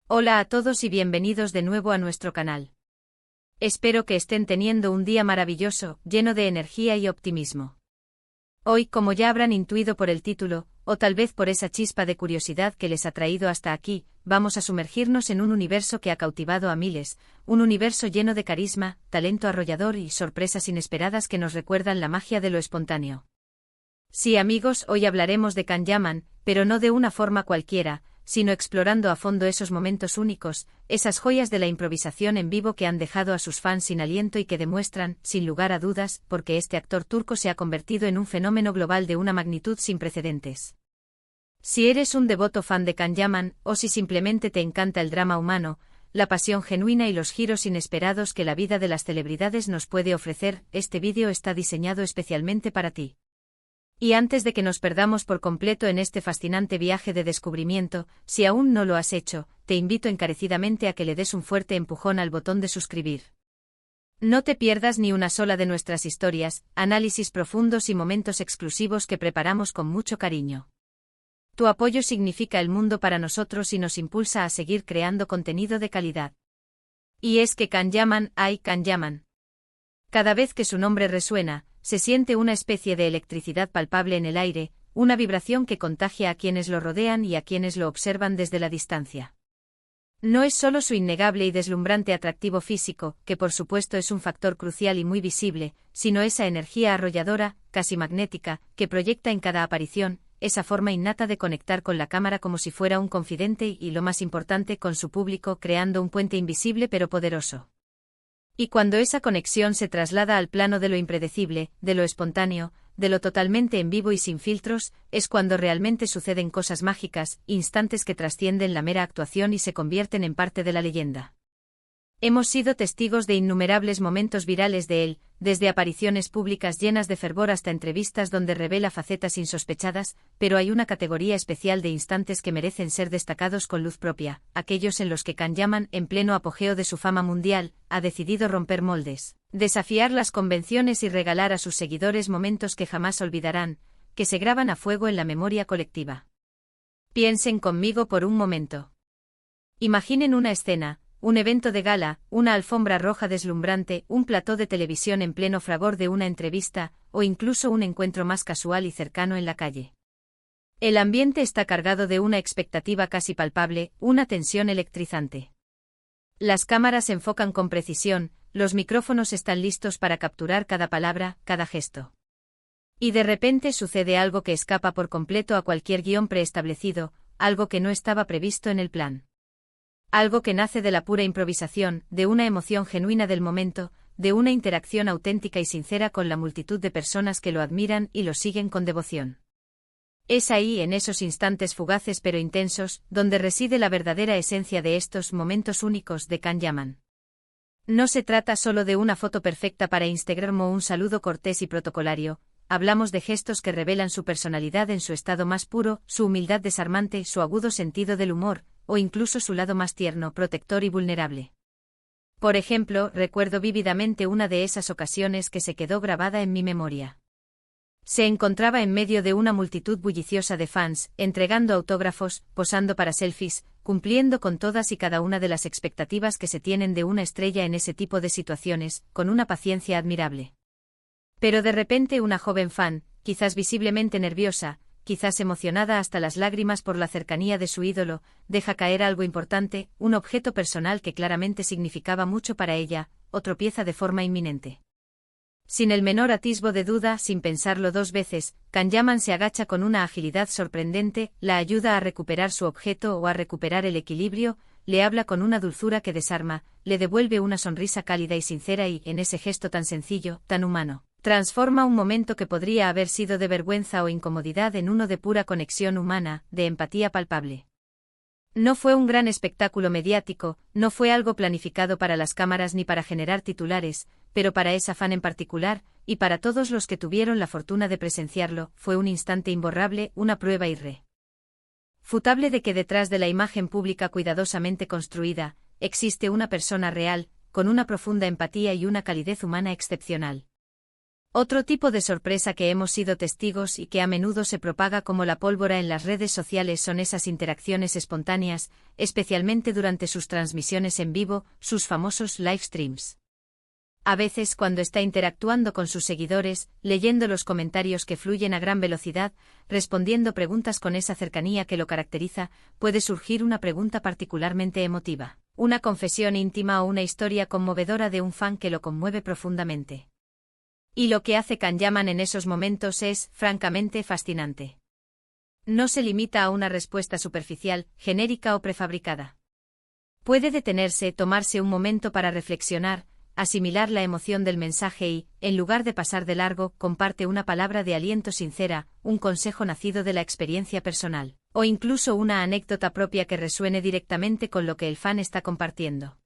Hola a todos y bienvenidos de nuevo a nuestro canal. Espero que estén teniendo un día maravilloso, lleno de energía y optimismo. Hoy, como ya habrán intuido por el título, o tal vez por esa chispa de curiosidad que les ha traído hasta aquí, vamos a sumergirnos en un universo que ha cautivado a miles, un universo lleno de carisma, talento arrollador y sorpresas inesperadas que nos recuerdan la magia de lo espontáneo. Sí, amigos, hoy hablaremos de Can Yaman, pero no de una forma cualquiera, sino explorando a fondo esos momentos únicos, esas joyas de la improvisación en vivo que han dejado a sus fans sin aliento y que demuestran, sin lugar a dudas, por qué este actor turco se ha convertido en un fenómeno global de una magnitud sin precedentes. Si eres un devoto fan de Can Yaman, o si simplemente te encanta el drama humano, la pasión genuina y los giros inesperados que la vida de las celebridades nos puede ofrecer, este vídeo está diseñado especialmente para ti. Y antes de que nos perdamos por completo en este fascinante viaje de descubrimiento, si aún no lo has hecho, te invito encarecidamente a que le des un fuerte empujón al botón de suscribir. No te pierdas ni una sola de nuestras historias, análisis profundos y momentos exclusivos que preparamos con mucho cariño. Tu apoyo significa el mundo para nosotros y nos impulsa a seguir creando contenido de calidad. Y es que Can Yaman, Can Yaman. Cada vez que su nombre resuena, se siente una especie de electricidad palpable en el aire, una vibración que contagia a quienes lo rodean y a quienes lo observan desde la distancia. No es solo su innegable y deslumbrante atractivo físico, que por supuesto es un factor crucial y muy visible, sino esa energía arrolladora, casi magnética, que proyecta en cada aparición, esa forma innata de conectar con la cámara como si fuera un confidente y, lo más importante, con su público, creando un puente invisible pero poderoso. Y cuando esa conexión se traslada al plano de lo impredecible, de lo espontáneo, de lo totalmente en vivo y sin filtros, es cuando realmente suceden cosas mágicas, instantes que trascienden la mera actuación y se convierten en parte de la leyenda. Hemos sido testigos de innumerables momentos virales de él, desde apariciones públicas llenas de fervor hasta entrevistas donde revela facetas insospechadas, pero hay una categoría especial de instantes que merecen ser destacados con luz propia, aquellos en los que Can Yaman, en pleno apogeo de su fama mundial, ha decidido romper moldes, desafiar las convenciones y regalar a sus seguidores momentos que jamás olvidarán, que se graban a fuego en la memoria colectiva. Piensen conmigo por un momento. Imaginen una escena. Un evento de gala, una alfombra roja deslumbrante, un plató de televisión en pleno fragor de una entrevista, o incluso un encuentro más casual y cercano en la calle. El ambiente está cargado de una expectativa casi palpable, una tensión electrizante. Las cámaras enfocan con precisión, los micrófonos están listos para capturar cada palabra, cada gesto. Y de repente sucede algo que escapa por completo a cualquier guión preestablecido, algo que no estaba previsto en el plan. Algo que nace de la pura improvisación, de una emoción genuina del momento, de una interacción auténtica y sincera con la multitud de personas que lo admiran y lo siguen con devoción. Es ahí, en esos instantes fugaces pero intensos, donde reside la verdadera esencia de estos momentos únicos de Can Yaman. No se trata solo de una foto perfecta para Instagram o un saludo cortés y protocolario, hablamos de gestos que revelan su personalidad en su estado más puro, su humildad desarmante, su agudo sentido del humor, o incluso su lado más tierno, protector y vulnerable. Por ejemplo, recuerdo vívidamente una de esas ocasiones que se quedó grabada en mi memoria. Se encontraba en medio de una multitud bulliciosa de fans, entregando autógrafos, posando para selfies, cumpliendo con todas y cada una de las expectativas que se tienen de una estrella en ese tipo de situaciones, con una paciencia admirable. Pero de repente una joven fan, quizás visiblemente nerviosa, quizás emocionada hasta las lágrimas por la cercanía de su ídolo, deja caer algo importante, un objeto personal que claramente significaba mucho para ella, o tropieza de forma inminente. Sin el menor atisbo de duda, sin pensarlo dos veces, Can Yaman se agacha con una agilidad sorprendente, la ayuda a recuperar su objeto o a recuperar el equilibrio, le habla con una dulzura que desarma, le devuelve una sonrisa cálida y sincera y, en ese gesto tan sencillo, tan humano, transforma un momento que podría haber sido de vergüenza o incomodidad en uno de pura conexión humana, de empatía palpable. No fue un gran espectáculo mediático, no fue algo planificado para las cámaras ni para generar titulares, pero para esa fan en particular, y para todos los que tuvieron la fortuna de presenciarlo, fue un instante imborrable, una prueba irrefutable de que detrás de la imagen pública cuidadosamente construida, existe una persona real, con una profunda empatía y una calidez humana excepcional. Otro tipo de sorpresa que hemos sido testigos y que a menudo se propaga como la pólvora en las redes sociales son esas interacciones espontáneas, especialmente durante sus transmisiones en vivo, sus famosos live streams. A veces, cuando está interactuando con sus seguidores, leyendo los comentarios que fluyen a gran velocidad, respondiendo preguntas con esa cercanía que lo caracteriza, puede surgir una pregunta particularmente emotiva, una confesión íntima o una historia conmovedora de un fan que lo conmueve profundamente. Y lo que hace Kanyaman en esos momentos es, francamente, fascinante. No se limita a una respuesta superficial, genérica o prefabricada. Puede detenerse, tomarse un momento para reflexionar, asimilar la emoción del mensaje y, en lugar de pasar de largo, comparte una palabra de aliento sincera, un consejo nacido de la experiencia personal, o incluso una anécdota propia que resuene directamente con lo que el fan está compartiendo.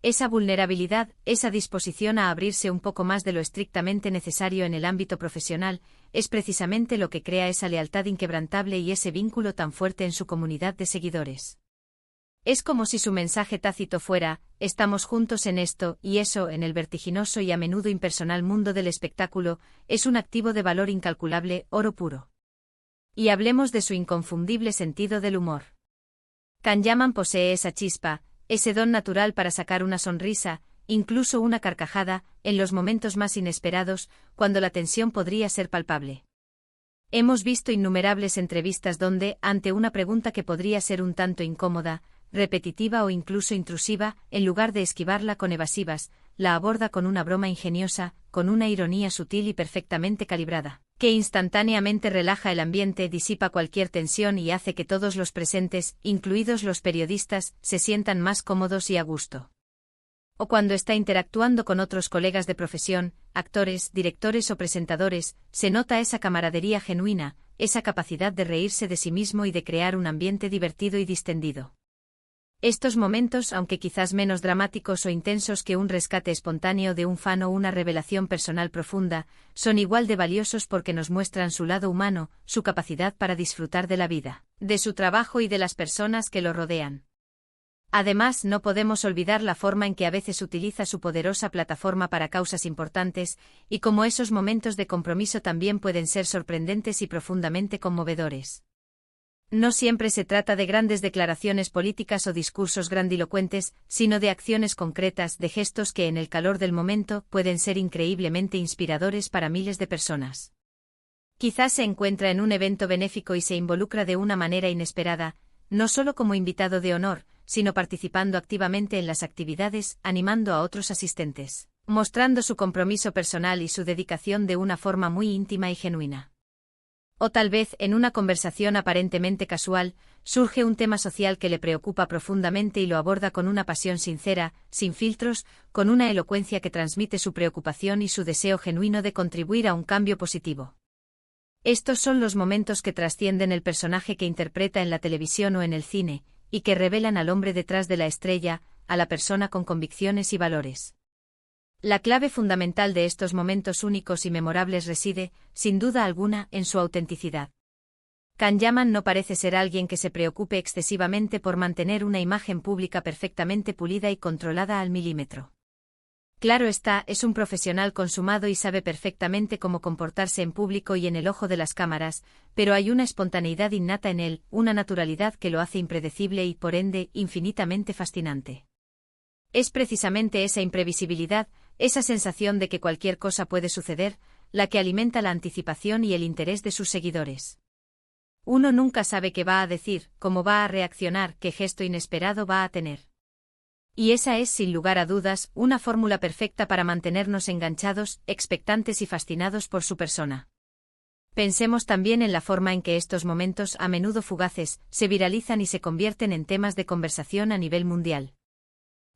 Esa vulnerabilidad, esa disposición a abrirse un poco más de lo estrictamente necesario en el ámbito profesional, es precisamente lo que crea esa lealtad inquebrantable y ese vínculo tan fuerte en su comunidad de seguidores. Es como si su mensaje tácito fuera, estamos juntos en esto, y eso, en el vertiginoso y a menudo impersonal mundo del espectáculo, es un activo de valor incalculable, oro puro. Y hablemos de su inconfundible sentido del humor. Kanyaman posee esa chispa, ese don natural para sacar una sonrisa, incluso una carcajada, en los momentos más inesperados, cuando la tensión podría ser palpable. Hemos visto innumerables entrevistas donde, ante una pregunta que podría ser un tanto incómoda, repetitiva o incluso intrusiva, en lugar de esquivarla con evasivas, la aborda con una broma ingeniosa, con una ironía sutil y perfectamente calibrada, que instantáneamente relaja el ambiente, disipa cualquier tensión y hace que todos los presentes, incluidos los periodistas, se sientan más cómodos y a gusto. O cuando está interactuando con otros colegas de profesión, actores, directores o presentadores, se nota esa camaradería genuina, esa capacidad de reírse de sí mismo y de crear un ambiente divertido y distendido. Estos momentos, aunque quizás menos dramáticos o intensos que un rescate espontáneo de un fan o una revelación personal profunda, son igual de valiosos porque nos muestran su lado humano, su capacidad para disfrutar de la vida, de su trabajo y de las personas que lo rodean. Además, no podemos olvidar la forma en que a veces utiliza su poderosa plataforma para causas importantes, y cómo esos momentos de compromiso también pueden ser sorprendentes y profundamente conmovedores. No siempre se trata de grandes declaraciones políticas o discursos grandilocuentes, sino de acciones concretas, de gestos que en el calor del momento pueden ser increíblemente inspiradores para miles de personas. Quizás se encuentra en un evento benéfico y se involucra de una manera inesperada, no solo como invitado de honor, sino participando activamente en las actividades, animando a otros asistentes, mostrando su compromiso personal y su dedicación de una forma muy íntima y genuina. O tal vez, en una conversación aparentemente casual, surge un tema social que le preocupa profundamente y lo aborda con una pasión sincera, sin filtros, con una elocuencia que transmite su preocupación y su deseo genuino de contribuir a un cambio positivo. Estos son los momentos que trascienden el personaje que interpreta en la televisión o en el cine, y que revelan al hombre detrás de la estrella, a la persona con convicciones y valores. La clave fundamental de estos momentos únicos y memorables reside, sin duda alguna, en su autenticidad. Kanyaman no parece ser alguien que se preocupe excesivamente por mantener una imagen pública perfectamente pulida y controlada al milímetro. Claro está, es un profesional consumado y sabe perfectamente cómo comportarse en público y en el ojo de las cámaras, pero hay una espontaneidad innata en él, una naturalidad que lo hace impredecible y, por ende, infinitamente fascinante. Es precisamente esa imprevisibilidad, esa sensación de que cualquier cosa puede suceder, la que alimenta la anticipación y el interés de sus seguidores. Uno nunca sabe qué va a decir, cómo va a reaccionar, qué gesto inesperado va a tener. Y esa es, sin lugar a dudas, una fórmula perfecta para mantenernos enganchados, expectantes y fascinados por su persona. Pensemos también en la forma en que estos momentos, a menudo fugaces, se viralizan y se convierten en temas de conversación a nivel mundial.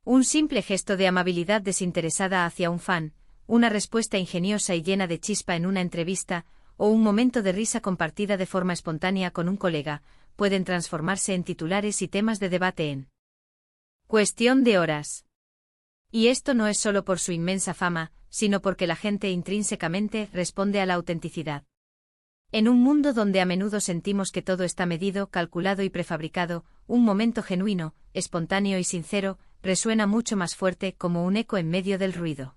Un simple gesto de amabilidad desinteresada hacia un fan, una respuesta ingeniosa y llena de chispa en una entrevista, o un momento de risa compartida de forma espontánea con un colega, pueden transformarse en titulares y temas de debate en cuestión de horas. Y esto no es solo por su inmensa fama, sino porque la gente intrínsecamente responde a la autenticidad. En un mundo donde a menudo sentimos que todo está medido, calculado y prefabricado, un momento genuino, espontáneo y sincero, resuena mucho más fuerte como un eco en medio del ruido.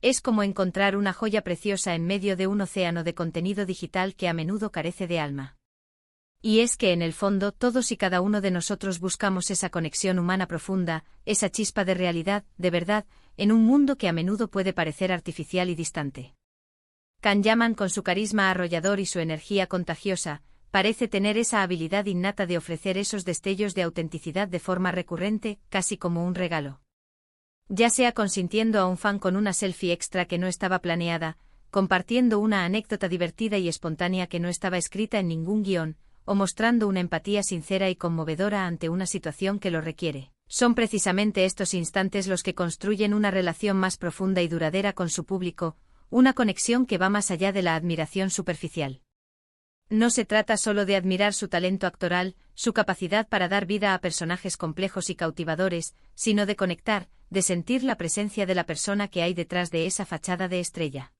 Es como encontrar una joya preciosa en medio de un océano de contenido digital que a menudo carece de alma. Y es que en el fondo todos y cada uno de nosotros buscamos esa conexión humana profunda, esa chispa de realidad, de verdad, en un mundo que a menudo puede parecer artificial y distante. Can Yaman, con su carisma arrollador y su energía contagiosa, parece tener esa habilidad innata de ofrecer esos destellos de autenticidad de forma recurrente, casi como un regalo. Ya sea consintiendo a un fan con una selfie extra que no estaba planeada, compartiendo una anécdota divertida y espontánea que no estaba escrita en ningún guión, o mostrando una empatía sincera y conmovedora ante una situación que lo requiere. Son precisamente estos instantes los que construyen una relación más profunda y duradera con su público, una conexión que va más allá de la admiración superficial. No se trata solo de admirar su talento actoral, su capacidad para dar vida a personajes complejos y cautivadores, sino de conectar, de sentir la presencia de la persona que hay detrás de esa fachada de estrella.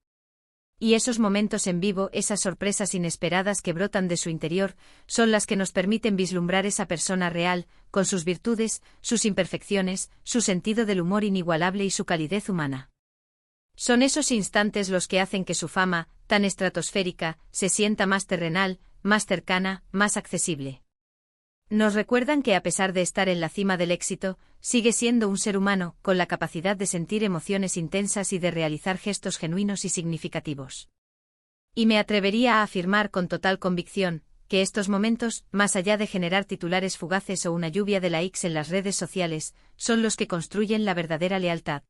Y esos momentos en vivo, esas sorpresas inesperadas que brotan de su interior, son las que nos permiten vislumbrar esa persona real, con sus virtudes, sus imperfecciones, su sentido del humor inigualable y su calidez humana. Son esos instantes los que hacen que su fama, tan estratosférica, se sienta más terrenal, más cercana, más accesible. Nos recuerdan que a pesar de estar en la cima del éxito, sigue siendo un ser humano, con la capacidad de sentir emociones intensas y de realizar gestos genuinos y significativos. Y me atrevería a afirmar con total convicción, que estos momentos, más allá de generar titulares fugaces o una lluvia de likes en las redes sociales, son los que construyen la verdadera lealtad.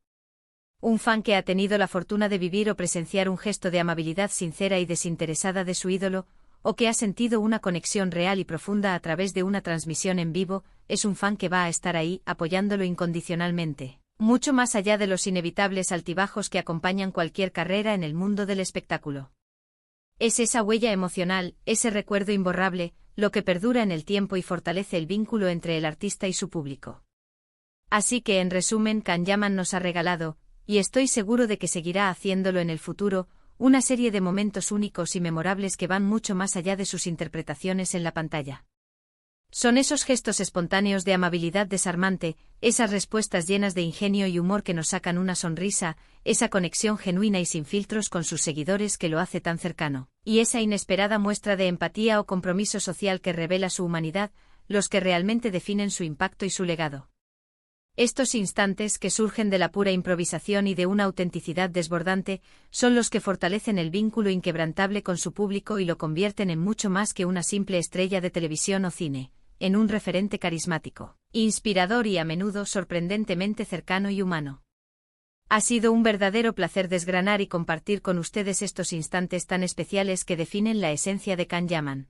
Un fan que ha tenido la fortuna de vivir o presenciar un gesto de amabilidad sincera y desinteresada de su ídolo, o que ha sentido una conexión real y profunda a través de una transmisión en vivo, es un fan que va a estar ahí, apoyándolo incondicionalmente, mucho más allá de los inevitables altibajos que acompañan cualquier carrera en el mundo del espectáculo. Es esa huella emocional, ese recuerdo imborrable, lo que perdura en el tiempo y fortalece el vínculo entre el artista y su público. Así que, en resumen, Can Yaman nos ha regalado, y estoy seguro de que seguirá haciéndolo en el futuro, una serie de momentos únicos y memorables que van mucho más allá de sus interpretaciones en la pantalla. Son esos gestos espontáneos de amabilidad desarmante, esas respuestas llenas de ingenio y humor que nos sacan una sonrisa, esa conexión genuina y sin filtros con sus seguidores que lo hace tan cercano, y esa inesperada muestra de empatía o compromiso social que revela su humanidad, los que realmente definen su impacto y su legado. Estos instantes, que surgen de la pura improvisación y de una autenticidad desbordante, son los que fortalecen el vínculo inquebrantable con su público y lo convierten en mucho más que una simple estrella de televisión o cine, en un referente carismático, inspirador y a menudo sorprendentemente cercano y humano. Ha sido un verdadero placer desgranar y compartir con ustedes estos instantes tan especiales que definen la esencia de Can Yaman.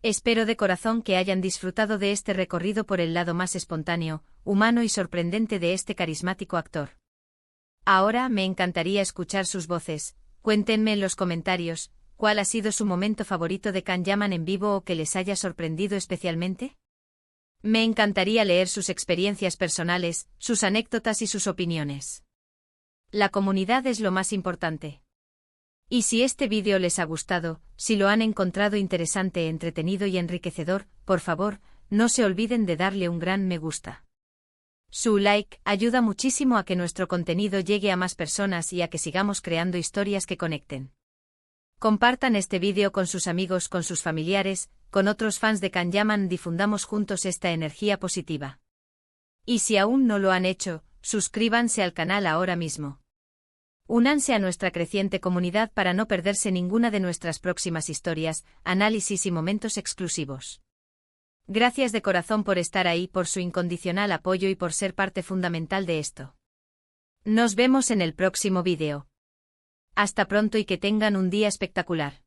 Espero de corazón que hayan disfrutado de este recorrido por el lado más espontáneo, humano y sorprendente de este carismático actor. Ahora me encantaría escuchar sus voces. Cuéntenme en los comentarios, ¿cuál ha sido su momento favorito de Can Yaman en vivo o que les haya sorprendido especialmente? Me encantaría leer sus experiencias personales, sus anécdotas y sus opiniones. La comunidad es lo más importante. Y si este vídeo les ha gustado, si lo han encontrado interesante, entretenido y enriquecedor, por favor, no se olviden de darle un gran me gusta. Su like ayuda muchísimo a que nuestro contenido llegue a más personas y a que sigamos creando historias que conecten. Compartan este vídeo con sus amigos, con sus familiares, con otros fans de Can Yaman, difundamos juntos esta energía positiva. Y si aún no lo han hecho, suscríbanse al canal ahora mismo. Únanse a nuestra creciente comunidad para no perderse ninguna de nuestras próximas historias, análisis y momentos exclusivos. Gracias de corazón por estar ahí, por su incondicional apoyo y por ser parte fundamental de esto. Nos vemos en el próximo vídeo. Hasta pronto y que tengan un día espectacular.